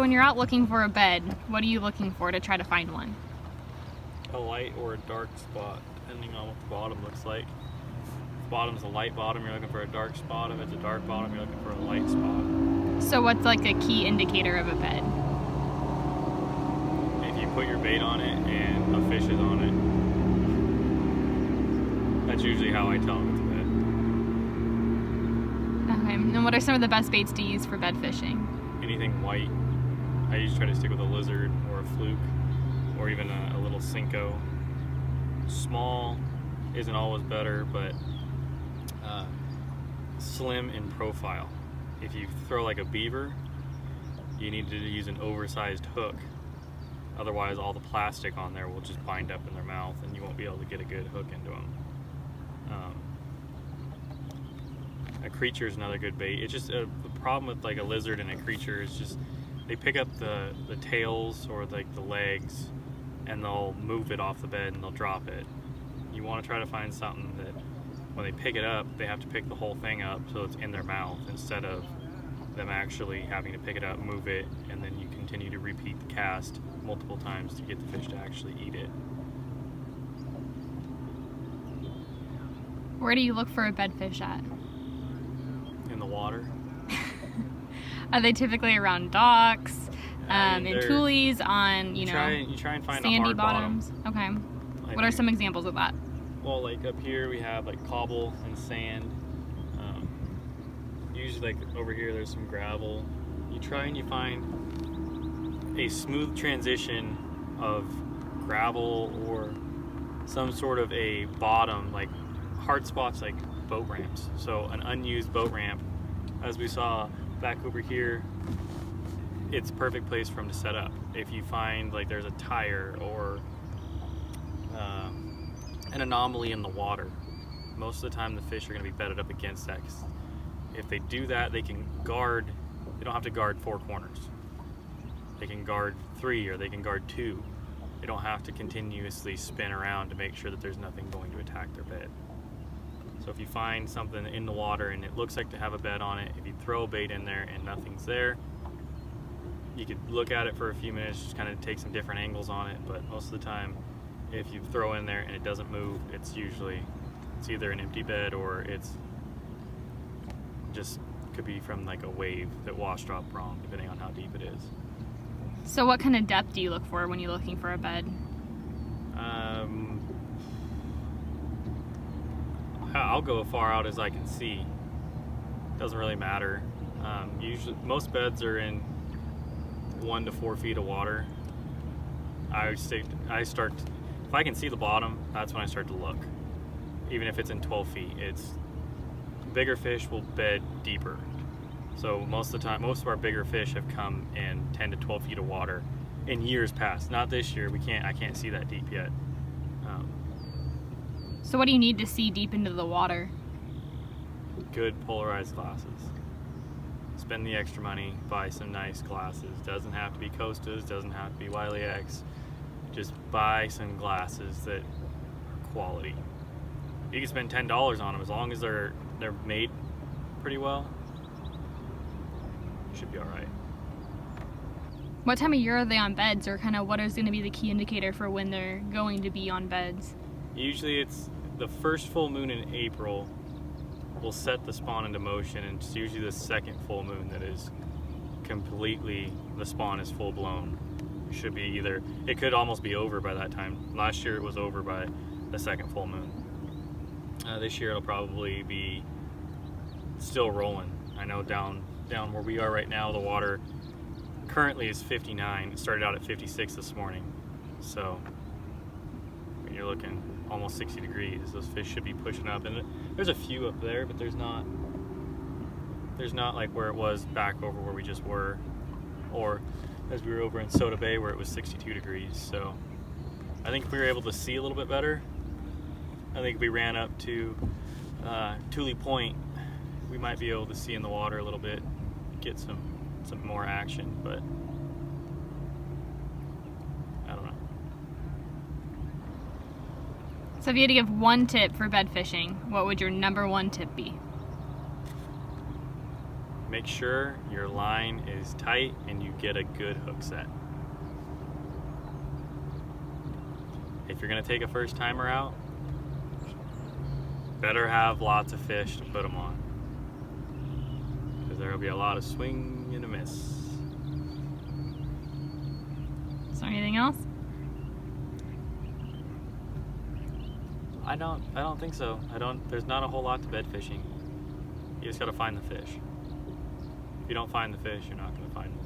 when you're out looking for a bed, what are you looking for to try to find one? A light or a dark spot, depending on what the bottom looks like. If the bottom's a light bottom, you're looking for a dark spot. If it's a dark bottom, you're looking for a light spot. So what's like a key indicator of a bed? If you put your bait on it and a fish is on it, that's usually how I tell them it's a bed. Okay, and what are some of the best baits to use for bed fishing? Anything white. I usually try to stick with a lizard or a fluke or even a little Cinco. Small isn't always better, but slim in profile. If you throw like a beaver, you need to use an oversized hook. Otherwise, all the plastic on there will just bind up in their mouth and you won't be able to get a good hook into them. A creature is another good bait. It's just the problem with like a lizard and a creature is just they pick up the tails or like the legs and they'll move it off the bed and they'll drop it. You want to try to find something that when they pick it up, they have to pick the whole thing up so it's in their mouth instead of them actually having to pick it up, move it, and then you continue to repeat the cast multiple times to get the fish to actually eat it. Where do you look for a bedfish at? In the water. Are they typically around docks, in tules, on, you try and find sandy a hard bottoms? Bottom. Okay. What are some examples of that? Well, like up here we have like cobble and sand. Usually like over here there's some gravel. You try and you find a smooth transition of gravel or some sort of a bottom, like hard spots like boat ramps. So an unused boat ramp, as we saw back over here, it's a perfect place for them to set up. If you find like there's a tire or an anomaly in the water, most of the time the fish are going to be bedded up against that. 'Cause if they do that, they can guard. They don't have to guard 4 corners. They can guard 3 or they can guard 2. They don't have to continuously spin around to make sure that there's nothing going to attack their bed. So if you find something in the water and it looks like to have a bed on it, if you throw a bait in there and nothing's there, you could look at it for a few minutes, just kind of take some different angles on it, but most of the time, if you throw in there and it doesn't move, it's either an empty bed or it's just could be from like a wave that washed up wrong, depending on how deep it is. So what kind of depth do you look for when you're looking for a bed? I'll go as far out as I can see. Doesn't really matter. Usually, most beds are in 1 to 4 feet of water. If I can see the bottom, that's when I start to look. Even if it's in 12 feet, bigger fish will bed deeper. So most of the time, most of our bigger fish have come in 10 to 12 feet of water in years past. Not this year. I can't see that deep yet. So what do you need to see deep into the water? Good polarized glasses. Spend the extra money, buy some nice glasses. Doesn't have to be Costas, doesn't have to be Wiley X. Just buy some glasses that are quality. You can spend $10 on them as long as they're made pretty well. You should be all right. What time of year are they on beds, or kind of what is going to be the key indicator for when they're going to be on beds? Usually it's the first full moon in April will set the spawn into motion, and it's usually the second full moon that is completely, the spawn is full blown. It could almost be over by that time. Last year it was over by the second full moon. This year it'll probably be still rolling. I know down where we are right now, the water currently is 59. It started out at 56 this morning. So when you're looking almost 60 degrees, those fish should be pushing up. And there's a few up there, but there's not like where it was back over where we just were, or as we were over in Soda Bay where it was 62 degrees. So I think if we were able to see a little bit better, I think if we ran up to Tule Point, we might be able to see in the water a little bit, get some more action, but I don't know. So if you had to give one tip for bed fishing, what would your number 1 tip be? make sure your line is tight and you get a good hook set. If you're gonna take a first timer out, better have lots of fish to put them on, because there will be a lot of swing and a miss. Is there anything else? I don't think so. There's not a whole lot to bed fishing. You just gotta find the fish. If you don't find the fish, you're not gonna find them.